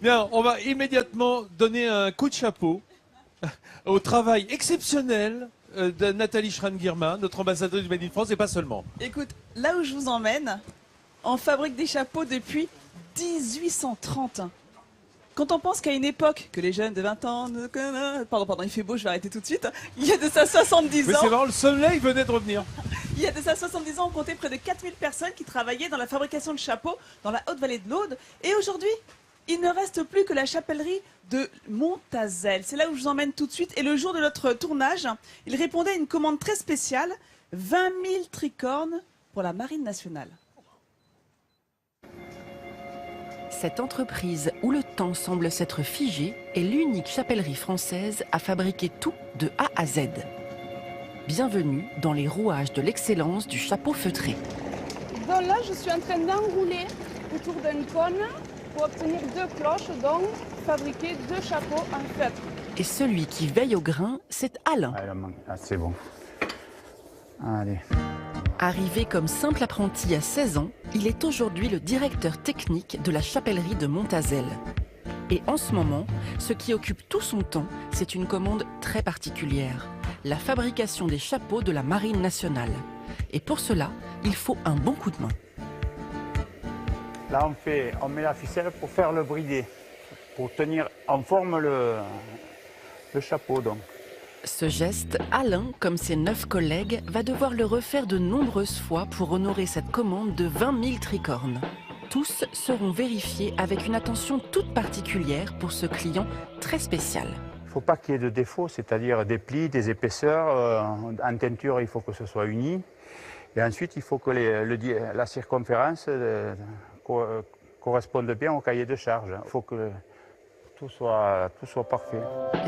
Bien, on va immédiatement donner un coup de chapeau au travail exceptionnel de Nathalie Schran-Guillermin, notre ambassadrice du Made in France, et pas seulement. Écoute, là où je vous emmène, on fabrique des chapeaux depuis 1830. Quand on pense qu'à une époque, que les jeunes de 20 ans... Pardon, il fait beau, je vais arrêter tout de suite. Il y a de ça 70 Mais ans... c'est marrant, le soleil venait de revenir. Il y a de ça 70 ans, on comptait près de 4000 personnes qui travaillaient dans la fabrication de chapeaux dans la Haute-Vallée de l'Aude. Et aujourd'hui, il ne reste plus que la chapellerie de Montazel. C'est là où je vous emmène tout de suite. Et le jour de notre tournage, il répondait à une commande très spéciale, 20 000 tricornes pour la Marine nationale. Cette entreprise où le temps semble s'être figé est l'unique chapellerie française à fabriquer tout de A à Z. Bienvenue dans les rouages de l'excellence du chapeau feutré. Donc là, je suis en train d'enrouler autour d'un cône pour obtenir 2 cloches, donc fabriquer 2 chapeaux en feutre. Et celui qui veille au grain, c'est Alain. Ah, c'est bon. Allez. Arrivé comme simple apprenti à 16 ans, il est aujourd'hui le directeur technique de la chapellerie de Montazel. Et en ce moment, ce qui occupe tout son temps, c'est une commande très particulière, la fabrication des chapeaux de la Marine nationale. Et pour cela, il faut un bon coup de main. Là, on met la ficelle pour faire le bridé, pour tenir en forme le chapeau. Donc. Ce geste, Alain, comme ses 9 collègues, va devoir le refaire de nombreuses fois pour honorer cette commande de 20 000 tricornes. Tous seront vérifiés avec une attention toute particulière pour ce client très spécial. Il ne faut pas qu'il y ait de défauts, c'est-à-dire des plis, des épaisseurs. En teinture, il faut que ce soit uni. Et ensuite, il faut que la circonférence corresponde bien au cahier de charge. Il faut que tout soit parfait.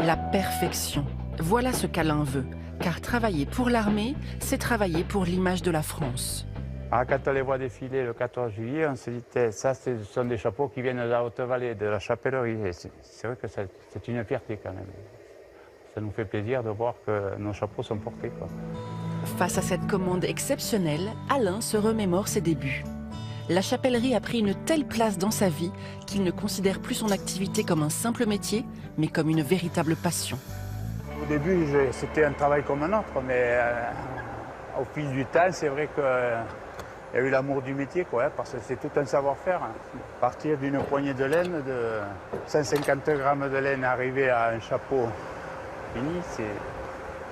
La perfection. Voilà ce qu'Alain veut. Car travailler pour l'armée, c'est travailler pour l'image de la France. Quand on les voit défiler le 14 juillet, on se dit ça, ce sont des chapeaux qui viennent de la Haute-Vallée, de la chapellerie. Et c'est vrai que c'est une fierté quand même. Ça nous fait plaisir de voir que nos chapeaux sont portés, quoi. Face à cette commande exceptionnelle, Alain se remémore ses débuts. La chapellerie a pris une telle place dans sa vie qu'il ne considère plus son activité comme un simple métier, mais comme une véritable passion. Au début, c'était un travail comme un autre, mais au fil du temps, c'est vrai qu'il y a eu l'amour du métier, quoi, parce que c'est tout un savoir-faire. Partir d'une poignée de laine, de 150 grammes de laine, arriver à un chapeau fini,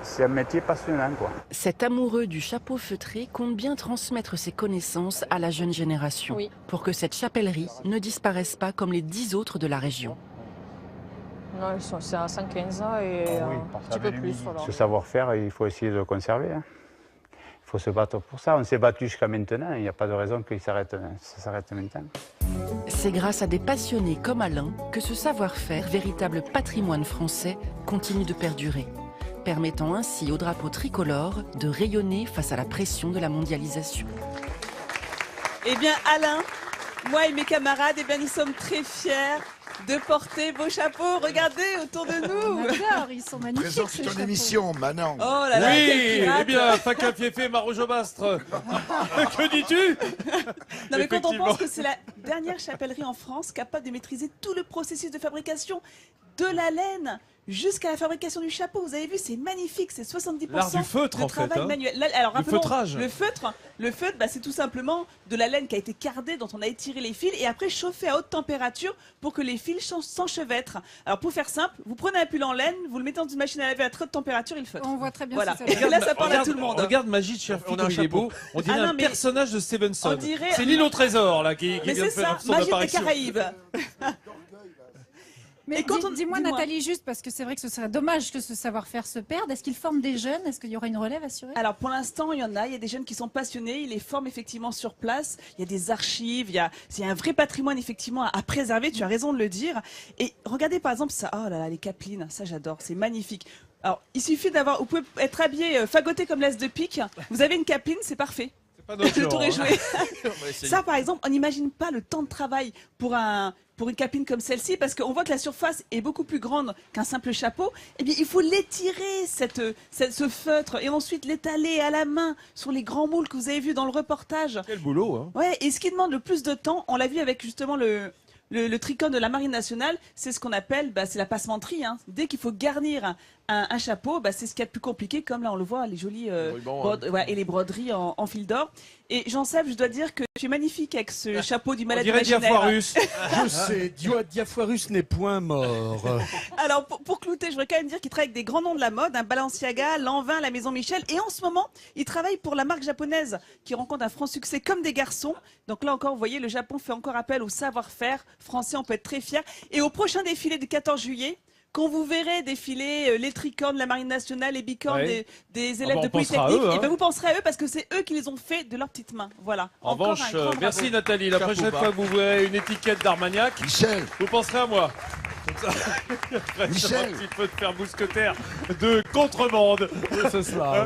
c'est un métier passionnant, quoi. Cet amoureux du chapeau feutré compte bien transmettre ses connaissances à la jeune génération, pour que cette chapellerie ne disparaisse pas comme les 10 autres de la région. Non, c'est à 115 ans et un petit peu plus. Voilà. Ce savoir-faire, il faut essayer de le conserver. Il faut se battre pour ça. On s'est battu jusqu'à maintenant, il n'y a pas de raison que ça s'arrête maintenant. C'est grâce à des passionnés comme Alain que ce savoir-faire, véritable patrimoine français, continue de perdurer, permettant ainsi au drapeau tricolore de rayonner face à la pression de la mondialisation. Eh bien Alain, moi et mes camarades, eh bien, nous sommes très fiers de porter vos chapeaux. Regardez autour de nous. D'accord, ils sont magnifiques. Présente ces ton chapeaux. émission, Manon. Oh là là, Oui, quel pirate. eh bien, Faca Fiefé, Marojo Bastre. Que dis-tu? Non mais quand on Effectivement. pense que c'est la dernière chapellerie en France capable de maîtriser tout le processus de fabrication, de la laine jusqu'à la fabrication du chapeau. Vous avez vu, c'est magnifique, c'est 70% L'art du feutre, de en fait, travail hein. manuel. Là, alors, Du rappelons, feutrage. le feutre, bah, c'est tout simplement de la laine qui a été cardée, dont on a étiré les fils et après chauffé à haute température pour que les fils s'enchevêtrent. Alors pour faire simple, vous prenez un pull en laine, vous le mettez dans une machine à laver à très haute température, il feutre. On voit très bien Voilà. si ça Et là, ça parle à tout le monde. Regarde Magid Cherfi, On a un comme il est chapeau. beau. On dirait Ah non, un mais- personnage de Stevenson. On dirait- C'est l'île au trésor là qui Mais vient de c'est faire ça, son Magie des apparition. Caraïbes. Mais Et quand on- dis-moi dis-moi. Nathalie, juste parce que c'est vrai que ce serait dommage que ce savoir-faire se perde. Est-ce qu'ils forment des jeunes? Est-ce qu'il y aura une relève assurée? Alors pour l'instant, il y en a des jeunes qui sont passionnés, ils les forment effectivement sur place, il y a des archives, il y a un vrai patrimoine effectivement à préserver, tu as raison de le dire. Et regardez par exemple ça, oh là là, les capelines, ça j'adore, c'est magnifique. Alors il suffit d'avoir, vous pouvez être habillé, fagoté comme l'as de pique, vous avez une capeline, c'est parfait. C'est pas notre Le genre, tour est hein. joué. On va essayer. Ça par exemple, on n'imagine pas le temps de travail pour une capeline comme celle-ci, parce qu'on voit que la surface est beaucoup plus grande qu'un simple chapeau. Eh bien, il faut l'étirer, ce feutre, et ensuite l'étaler à la main sur les grands moules que vous avez vus dans le reportage. Quel boulot, hein. Ouais, et ce qui demande le plus de temps, on l'a vu avec justement le le tricorne de la Marine nationale, c'est ce qu'on appelle, c'est la passementerie. Hein. Dès qu'il faut garnir un chapeau, c'est ce qu'il y a de plus compliqué, comme là on le voit, les jolis et les broderies en fil d'or. Et Jean-Seb, je dois dire que tu es magnifique avec ce chapeau du malade imaginaire. Diafoirus. Je sais, Diafoirus n'est point mort. Alors pour clouter, je voudrais quand même dire qu'il travaille avec des grands noms de la mode, Balenciaga, Lanvin, la Maison Michel, et en ce moment, il travaille pour la marque japonaise qui rencontre un franc succès comme des garçons. Donc là encore, vous voyez, le Japon fait encore appel au savoir-faire français, on peut être très fiers. Et au prochain défilé du 14 juillet, quand vous verrez défiler les tricornes de la Marine nationale, les bicornes des élèves de Polytechnique, vous penserez à eux parce que c'est eux qui les ont fait de leurs petites mains. Voilà. En revanche, merci Nathalie. La prochaine fois que vous verrez une étiquette d'Armagnac, Michel, vous penserez à moi. Michel, un petit peu de faire mousquetaire de contrebande ce soir.